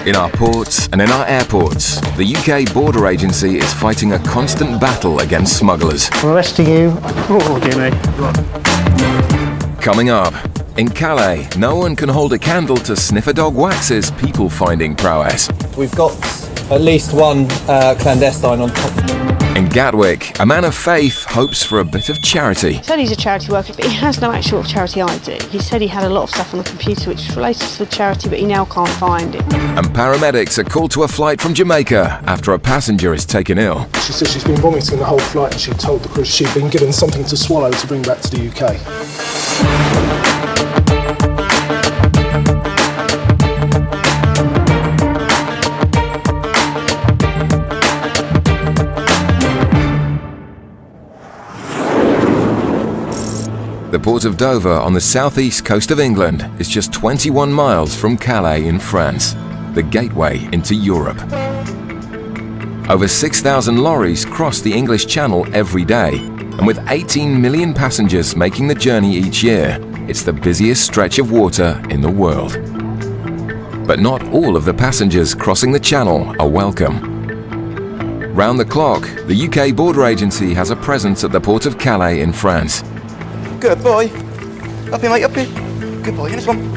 In our ports and in our airports, the UK Border Agency is fighting a constant battle against smugglers. I'm arresting you. Oh, dear me. Coming up, in Calais, no one can hold a candle to Sniffer Dog Wax's people-finding prowess. We've got at least one clandestine on top. In Gatwick, a man of faith hopes for a bit of charity. He said he's a charity worker, but he has no actual charity ID. He said he had a lot of stuff on the computer which was related to the charity, but he now can't find it. And paramedics are called to a flight from Jamaica after a passenger is taken ill. She said she's been vomiting the whole flight and she told the crew she'd been given something to swallow to bring back to the UK. The port of Dover on the southeast coast of England is just 21 miles from Calais in France, the gateway into Europe. Over 6,000 lorries cross the English Channel every day, and with 18 million passengers making the journey each year, it's the busiest stretch of water in the world. But not all of the passengers crossing the Channel are welcome. Round the clock, the UK Border Agency has a presence at the Port of Calais in France. Good boy. Up here, mate, up here. Good boy, this one.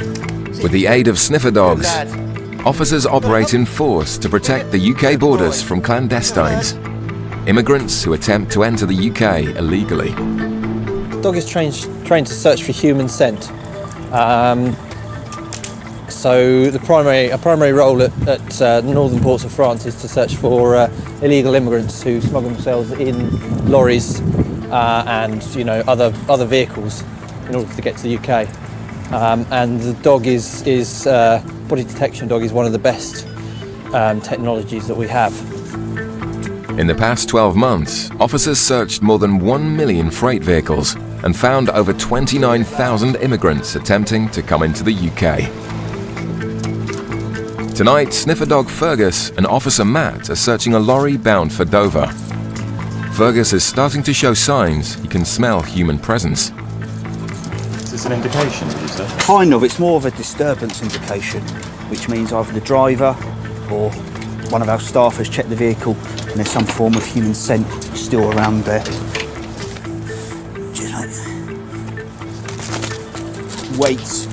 With the aid of Sniffer Dogs, officers operate in force to protect the UK borders from clandestines, immigrants who attempt to enter the UK illegally. Dog is trained to search for human scent. So a primary role at the northern ports of France is to search for illegal immigrants who smuggle themselves in lorries and other vehicles in order to get to the UK. And the dog is body detection dog is one of the best technologies that we have. In the past 12 months, officers searched more than 1 million freight vehicles and found over 29,000 immigrants attempting to come into the UK. Tonight, Sniffer Dog Fergus and Officer Matt are searching a lorry bound for Dover. Fergus is starting to show signs he can smell human presence. Is this an indication, did you say? Kind of, it's more of a disturbance indication, which means either the driver or one of our staff has checked the vehicle and there's some form of human scent still around there. Cheers, mate. Wait.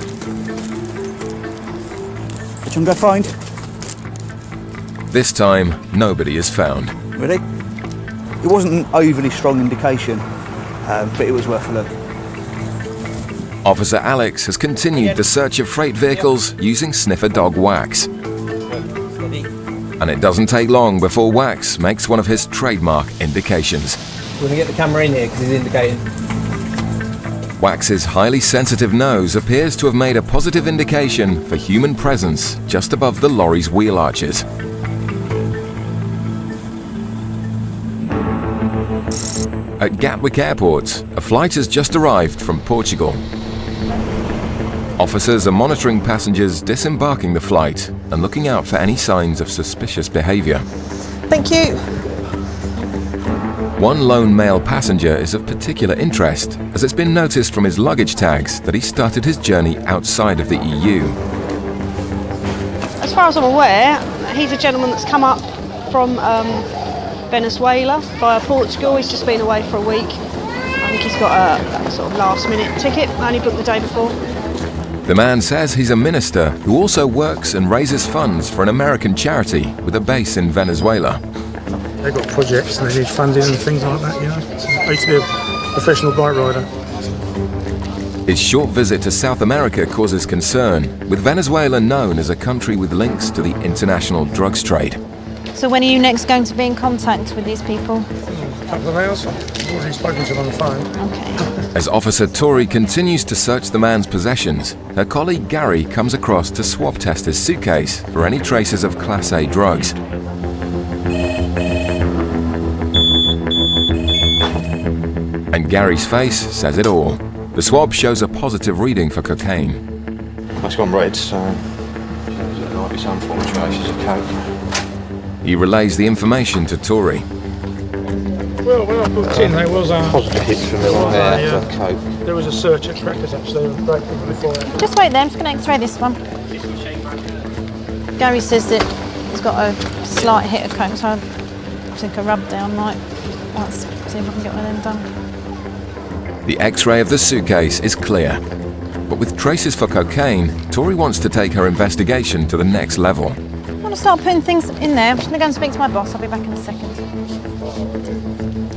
Which one go find? This time, nobody is found. Ready? It wasn't an overly strong indication, but it was worth a look. Officer Alex has continued the search of freight vehicles using Sniffer Dog Wax. And it doesn't take long before Wax makes one of his trademark indications. We're going to get the camera in here because he's indicating. Wax's highly sensitive nose appears to have made a positive indication for human presence just above the lorry's wheel arches. At Gatwick Airport, a flight has just arrived from Portugal. Officers are monitoring passengers disembarking the flight and looking out for any signs of suspicious behaviour. Thank you. One lone male passenger is of particular interest, as it's been noticed from his luggage tags that he started his journey outside of the EU. As far as I'm aware, he's a gentleman that's come up from Venezuela via Portugal. He's just been away for a week. I think he's got a sort of last-minute ticket, only booked the day before. The man says he's a minister who also works and raises funds for an American charity with a base in Venezuela. They've got projects and they need funding and things like that, you know. I used to be a professional bike rider. His short visit to South America causes concern, with Venezuela known as a country with links to the international drugs trade. So when are you next going to be in contact with these people? A couple of hours. I've already spoken to them on the phone. Okay. As Officer Tori continues to search the man's possessions, her colleague Gary comes across to swab test his suitcase for any traces of Class A drugs. And Gary's face says it all. The swab shows a positive reading for cocaine. That's gone red, so there might be some form of traces of coke. He relays the information to Tori. Well, when I booked in, there was Positive hits from coke. there was a search at Crackers actually before. Just wait there, I'm just going to x-ray this one. Gary says that he's got a slight hit of coke, so I think a rub down might. Let's see if I can get one of them done. The X-ray of the suitcase is clear. But with traces for cocaine, Tori wants to take her investigation to the next level. I want to start putting things in there. I'm just going to go and speak to my boss. I'll be back in a second.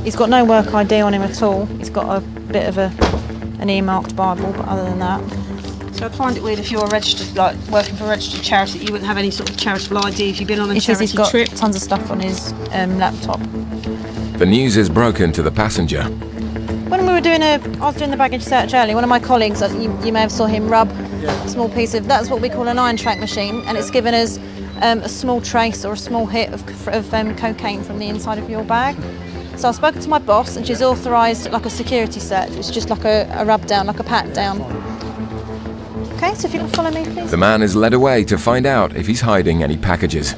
He's got no work ID on him at all. He's got a bit of an earmarked Bible, but other than that. So I'd find it weird if you're registered, like working for a registered charity, you wouldn't have any sort of charitable ID if you've been on a He says charity he's got trip. tons of stuff on his laptop. The news is broken to the passenger. When we were I was doing the baggage search earlier, one of my colleagues, you may have saw him rub a small piece of, that's what we call an iron track machine, and it's given us a small trace or a small hit of cocaine from the inside of your bag. So I've spoken to my boss and she's authorised like a security search. It's just like a rub down, like a pat down. Okay, so if you can follow me, please. The man is led away to find out if he's hiding any packages.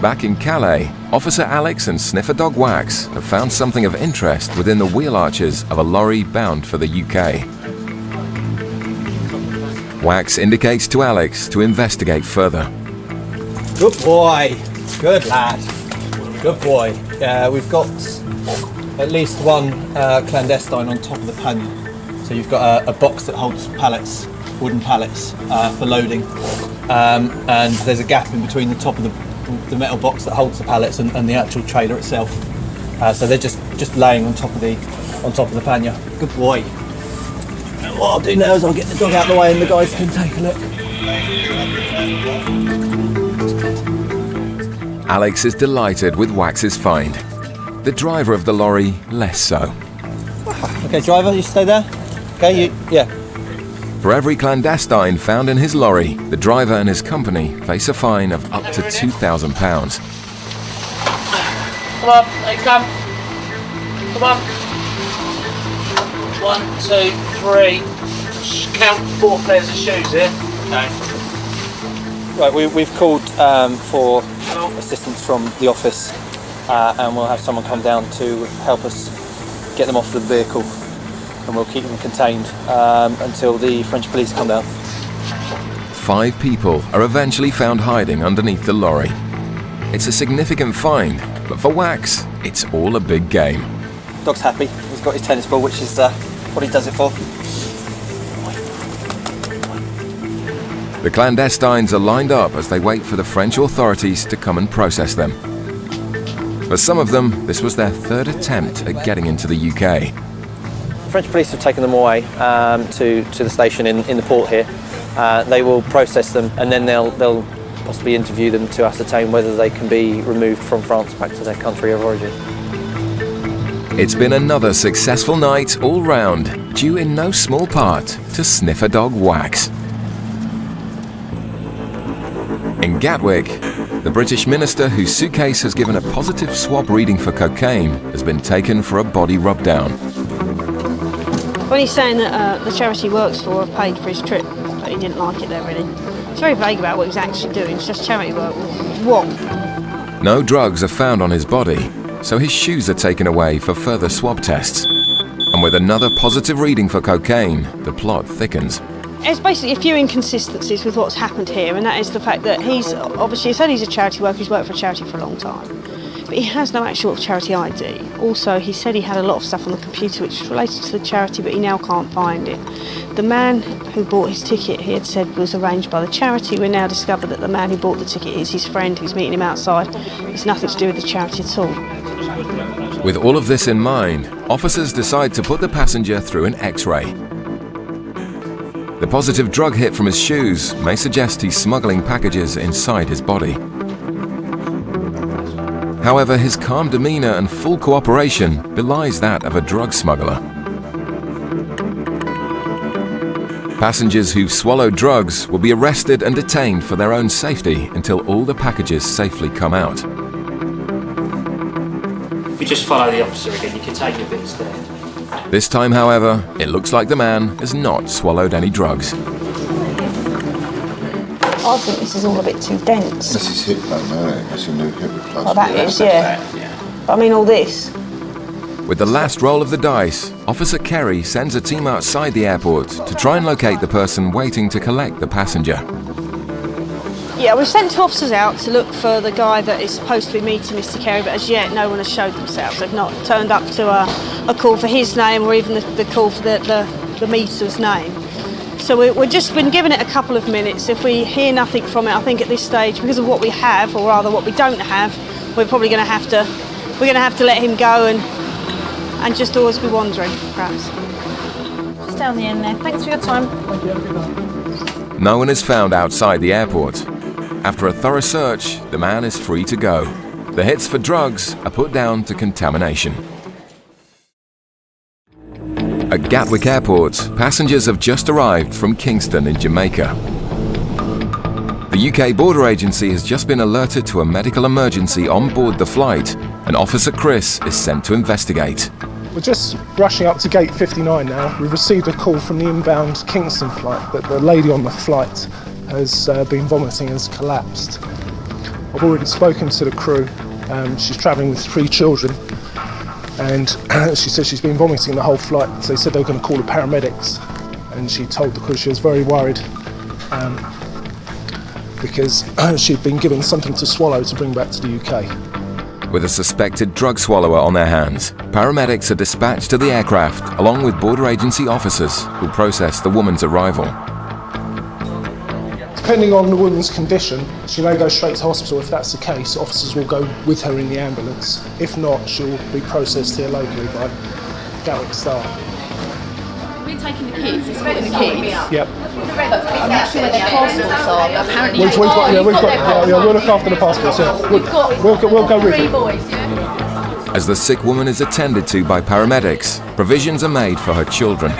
Back in Calais, Officer Alex and Sniffer Dog Wax have found something of interest within the wheel arches of a lorry bound for the UK. Wax indicates to Alex to investigate further. Good boy. Good lad. Good boy. We've got at least one clandestine on top of the pannier. So you've got a box that holds pallets, wooden pallets for loading, and there's a gap in between the top of the metal box that holds the pallets and the actual trailer itself. So they're just laying on top of the pannier. Good boy. And what I'll do now is I'll get the dog out of the way and the guys can take a look. Alex is delighted with Wax's find. The driver of the lorry, less so. Okay, driver, you stay there. Okay, yeah. For every clandestine found in his lorry, the driver and his company face a fine of up to £2,000. Come on, they come. Come on. 1, 2, 3. Count 4 pairs of shoes here. Okay. Right, we've called for assistance from the office, and we'll have someone come down to help us get them off the vehicle, and we'll keep them contained until the French police come down. 5 people are eventually found hiding underneath the lorry. It's a significant find, but for Wax, it's all a big game. Dog's happy. He's got his tennis ball, which is what he does it for. The clandestines are lined up as they wait for the French authorities to come and process them. For some of them, this was their 3rd attempt at getting into the UK. The French police have taken them away to the station in the port here. They will process them, and then they'll possibly interview them to ascertain whether they can be removed from France back to their country of origin. It's been another successful night all round, due in no small part to Sniffer Dog Wax. In Gatwick, the British minister whose suitcase has given a positive swab reading for cocaine has been taken for a body rub-down. When he's saying that the charity he works for have paid for his trip, but he didn't like it there really. It's very vague about what he was actually doing. It's just charity work. What? No drugs are found on his body, so his shoes are taken away for further swab tests. And with another positive reading for cocaine, the plot thickens. There's basically a few inconsistencies with what's happened here, and that is the fact that he's obviously said he's a charity worker, he's worked for a charity for a long time, but he has no actual charity ID. Also, he said he had a lot of stuff on the computer which was related to the charity, but he now can't find it. The man who bought his ticket, he had said, was arranged by the charity. We now discovered that the man who bought the ticket is his friend who's meeting him outside. It's nothing to do with the charity at all. With all of this in mind, officers decide to put the passenger through an X-ray. The positive drug hit from his shoes may suggest he's smuggling packages inside his body. However, his calm demeanour and full cooperation belies that of a drug smuggler. Passengers who've swallowed drugs will be arrested and detained for their own safety until all the packages safely come out. If you just follow the officer again, you can take your bits there. This time, however, it looks like the man has not swallowed any drugs. I think this is all a bit too dense. This is hip though, no? That's a new hip replacement. Oh, that is, yeah. But I mean all this. With the last roll of the dice, Officer Kerry sends a team outside the airport to try and locate the person waiting to collect the passenger. Yeah, we've sent two officers out to look for the guy that is supposed to be meeting Mr. Kerry, but as yet no one has showed themselves. They've not turned up to a call for his name or even the call for the meter's name. So we've just been given it a couple of minutes. If we hear nothing from it, I think at this stage, because of what we have, or rather what we don't have, we're probably going to have to let him go and just always be wandering, perhaps. Just down the end there. Thanks for your time. No one is found outside the airport. After a thorough search, the man is free to go. The hits for drugs are put down to contamination. At Gatwick Airport, passengers have just arrived from Kingston in Jamaica. The UK Border Agency has just been alerted to a medical emergency on board the flight, and Officer Chris is sent to investigate. We're just rushing up to gate 59 now. We've received a call from the inbound Kingston flight that the lady on the flight has been vomiting and has collapsed. I've already spoken to the crew. She's travelling with 3 children, and she said she's been vomiting the whole flight. So they said they were going to call the paramedics, and she told the crew she was very worried because she'd been given something to swallow to bring back to the UK. With a suspected drug swallower on their hands, paramedics are dispatched to the aircraft along with Border Agency officers who process the woman's arrival. Depending on the woman's condition, she may go straight to hospital. If that's the case, officers will go with her in the ambulance. If not, she'll be processed here locally by Gatwick staff. We're taking the kids, escorting the kids. Yep. I'm not sure where their passports are, but apparently we've got we'll look after the passports. Yeah. We'll go with 3 you. boys, yeah? As the sick woman is attended to by paramedics, provisions are made for her children.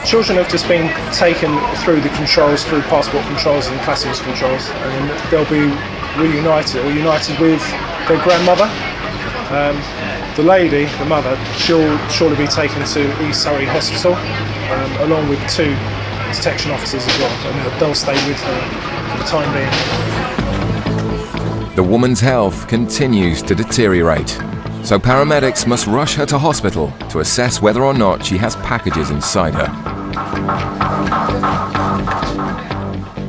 Children have just been taken through the controls, through passport controls and customs controls, and they'll be reunited or united with their grandmother. The lady, the mother, she'll surely be taken to East Surrey Hospital, along with 2 detection officers as well, and they'll stay with her for the time being. The woman's health continues to deteriorate, so paramedics must rush her to hospital to assess whether or not she has packages inside her.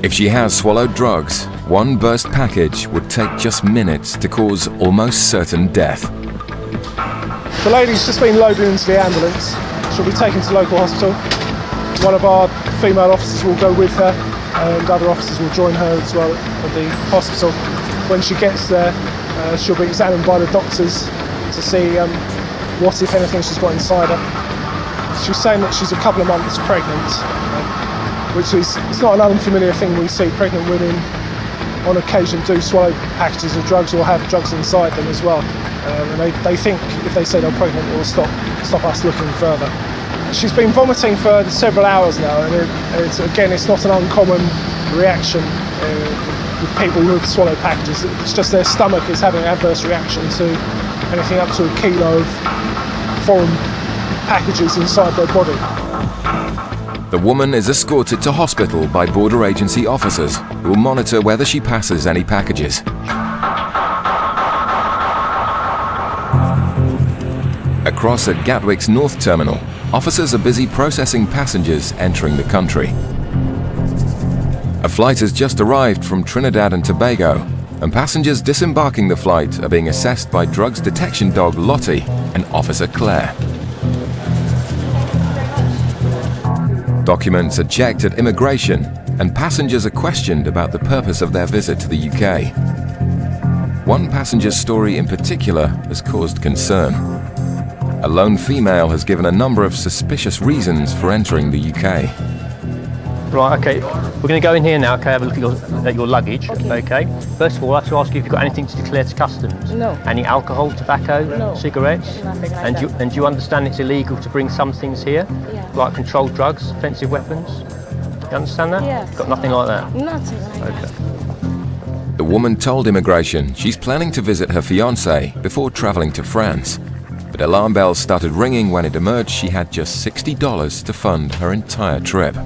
If she has swallowed drugs, one burst package would take just minutes to cause almost certain death. The lady's just been loaded into the ambulance. She'll be taken to local hospital. One of our female officers will go with her, and other officers will join her as well at the hospital. When she gets there, she'll be examined by the doctors to see what, if anything, she's got inside her. She's saying that she's a couple of months pregnant, which is, it's not an unfamiliar thing. We see pregnant women on occasion do swallow packages of drugs or have drugs inside them as well. And they think if they say they're pregnant, it will stop us looking further. She's been vomiting for several hours now, and it's not an uncommon reaction with people who have swallowed packages. It's just their stomach is having an adverse reaction to anything up to a kilo of foreign packages inside their body. The woman is escorted to hospital by Border Agency officers who will monitor whether she passes any packages. Across at Gatwick's North Terminal, officers are busy processing passengers entering the country. A flight has just arrived from Trinidad and Tobago, and passengers disembarking the flight are being assessed by drugs detection dog Lottie and Officer Claire. Documents are checked at Immigration, and passengers are questioned about the purpose of their visit to the UK. One passenger's story in particular has caused concern. A lone female has given a number of suspicious reasons for entering the UK. Right, okay, we're going to go in here now, okay, have a look at your luggage, okay? First of all, I have to ask you if you've got anything to declare to customs. No. Any alcohol, tobacco, no. Cigarettes? Nothing like that. And do you understand it's illegal to bring some things here? Yeah. Like controlled drugs, offensive weapons? You understand that? Yes. Got nothing like that? Nothing like that. The woman told Immigration she's planning to visit her fiancé before travelling to France. But alarm bells started ringing when it emerged she had just $60 to fund her entire trip.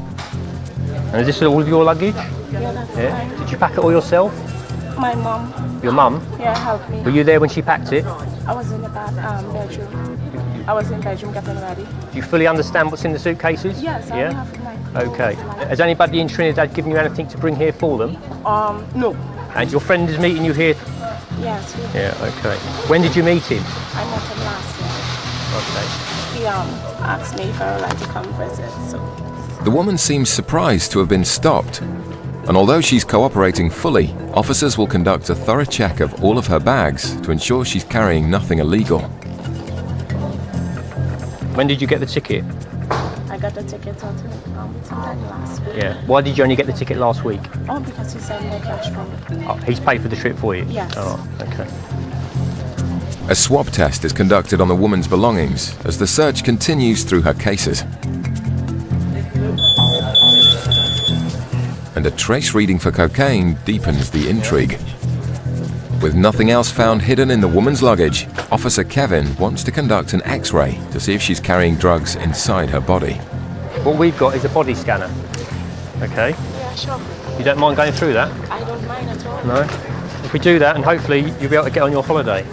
And is this all of your luggage? Yeah, that's Yeah. fine. Did you pack it all yourself? My mom. Your mum? Yeah, helped me. Were you there when she packed it? I was in the bedroom. I was in bedroom getting ready. Do you fully understand what's in the suitcases? Yes, I have my. Okay. Has anybody in Trinidad given you anything to bring here for them? No. And your friend is meeting you here? Yes. Yeah, okay. When did you meet him? I met him last year. Okay. He asked me if I would like to come visit, so. The woman seems surprised to have been stopped. And although she's cooperating fully, officers will conduct a thorough check of all of her bags to ensure she's carrying nothing illegal. When did you get the ticket? I got the ticket sometime last week. Yeah. Why did you only get the ticket last week? Oh, because he sent me a cash from me. Oh, he's paid for the trip for you? Yes. Oh, okay. A swab test is conducted on the woman's belongings as the search continues through her cases. And a trace reading for cocaine deepens the intrigue. With nothing else found hidden in the woman's luggage, Officer Kevin wants to conduct an X-ray to see if she's carrying drugs inside her body. What we've got is a body scanner. Okay? Yeah, sure. You don't mind going through that? I don't mind at all. No? If we do that, and hopefully you'll be able to get on your holiday.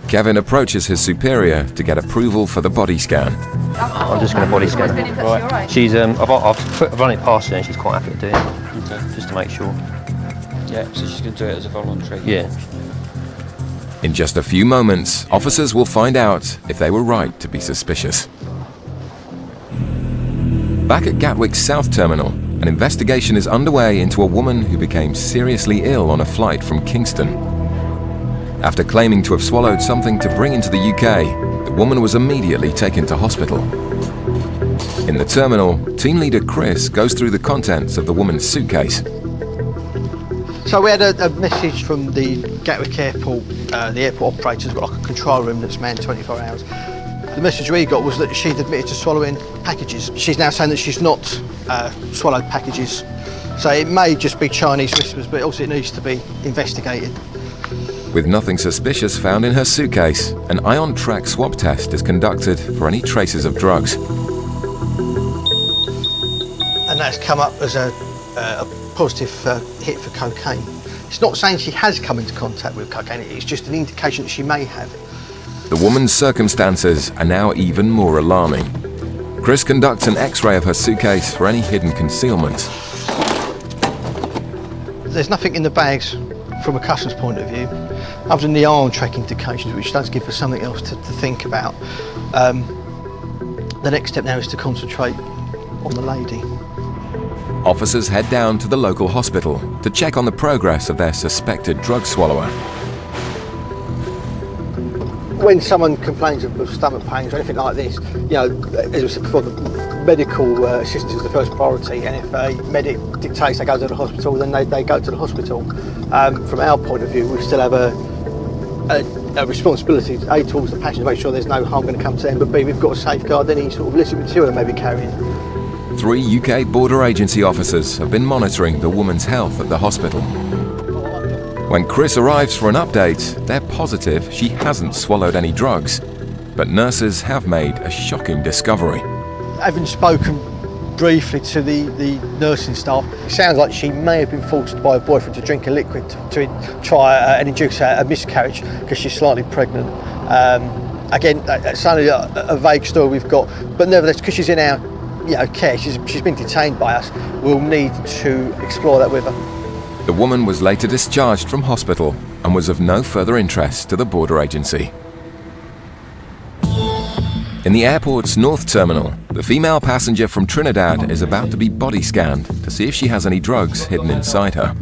Kevin approaches his superior to get approval for the body scan. I'm just going to body scan her. Right. She's, I've run it past her and she's quite happy to do it. Okay. Just to make sure. Yeah, so she's going to do it as a voluntary. Yeah. In just a few moments, officers will find out if they were right to be suspicious. Back at Gatwick's South Terminal, an investigation is underway into a woman who became seriously ill on a flight from Kingston. After claiming to have swallowed something to bring into the UK, the woman was immediately taken to hospital. In the terminal, team leader Chris goes through the contents of the woman's suitcase. So we had a message from the Gatwick Airport, the airport operators, got like a control room that's manned 24 hours. The message we got was that she'd admitted to swallowing packages. She's now saying that she's not swallowed packages. So it may just be Chinese whispers, but also it needs to be investigated. With nothing suspicious found in her suitcase, an ion track swab test is conducted for any traces of drugs. And that's come up as a positive hit for cocaine. It's not saying she has come into contact with cocaine, it's just an indication that she may have. The woman's circumstances are now even more alarming. Chris conducts an X-ray of her suitcase for any hidden concealments. There's nothing in the bags from a customs point of view, other than the ion track indications, which does give us something else to think about. The next step now is to concentrate on the lady. Officers head down to the local hospital to check on the progress of their suspected drug swallower. When someone complains of stomach pains or anything like this, you know, as we said before, the medical assistance is the first priority, and if a medic dictates they go to the hospital, then they go to the hospital. From our point of view, we still have a responsibility, A, towards the passenger, to make sure there's no harm going to come to them, but B, we've got to safeguard any sort of illicit material they may be carrying. 3 UK Border Agency officers have been monitoring the woman's health at the hospital. When Chris arrives for an update, they're positive she hasn't swallowed any drugs. But nurses have made a shocking discovery. Having spoken briefly to the nursing staff, it sounds like she may have been forced by her boyfriend to drink a liquid to try and induce a miscarriage because she's slightly pregnant. Again, that's only a vague story we've got, but nevertheless, because she's in our care, she's been detained by us, we'll need to explore that with her. The woman was later discharged from hospital and was of no further interest to the Border Agency. In the airport's North Terminal, the female passenger from Trinidad is about to be body scanned to see if she has any drugs hidden inside her.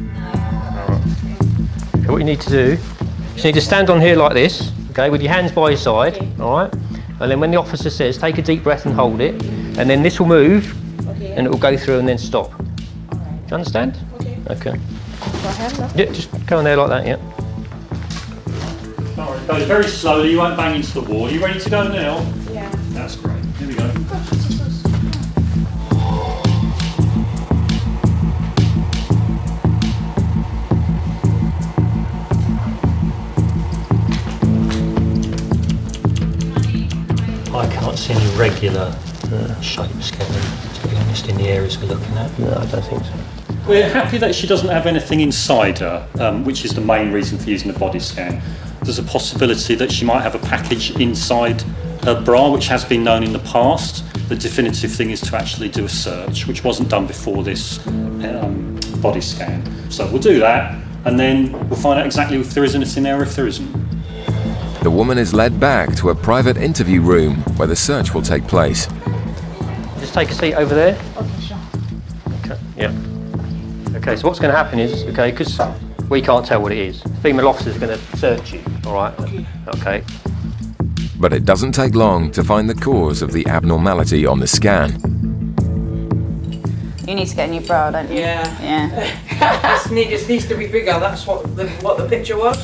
Okay, what you need to do, you need to stand on here like this, okay, with your hands by your side, all right? And then when the officer says, take a deep breath and hold it, and then this will move, and it will go through and then stop. Do you understand? Okay. Yeah, just go on there like that, yeah. All right, go very slowly, you won't bang into the wall. Are you ready to go now? Yeah. That's great. Here we go. I can't see any regular shapes, Kevin, to be honest, in the areas we're looking at. No, I don't think so. We're happy that she doesn't have anything inside her, which is the main reason for using the body scan. There's a possibility that she might have a package inside her bra, which has been known in the past. The definitive thing is to actually do a search, which wasn't done before this body scan. So we'll do that, and then we'll find out exactly if there is anything there or if there isn't. The woman is led back to a private interview room where the search will take place. Just take a seat over there. Okay, yeah. Okay, so what's going to happen is, okay, because we can't tell what it is, the female officer is going to search you, all right? Okay. But it doesn't take long to find the cause of the abnormality on the scan. You need to get a new bra, don't you? Yeah. Yeah. It needs to be bigger. That's what the picture was.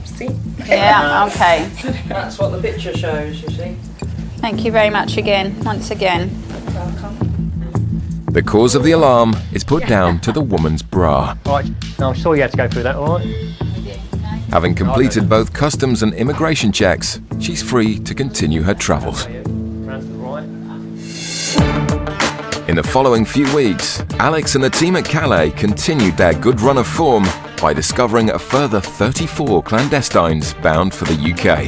See? Yeah, okay. That's what the picture shows, you see. Thank you very much again, once again. The cause of the alarm is put down to the woman's bra. All right, now I'm sure you had to go through that, all right? Having completed both customs and immigration checks, she's free to continue her travels. In the following few weeks, Alex and the team at Calais continued their good run of form by discovering a further 34 clandestines bound for the UK.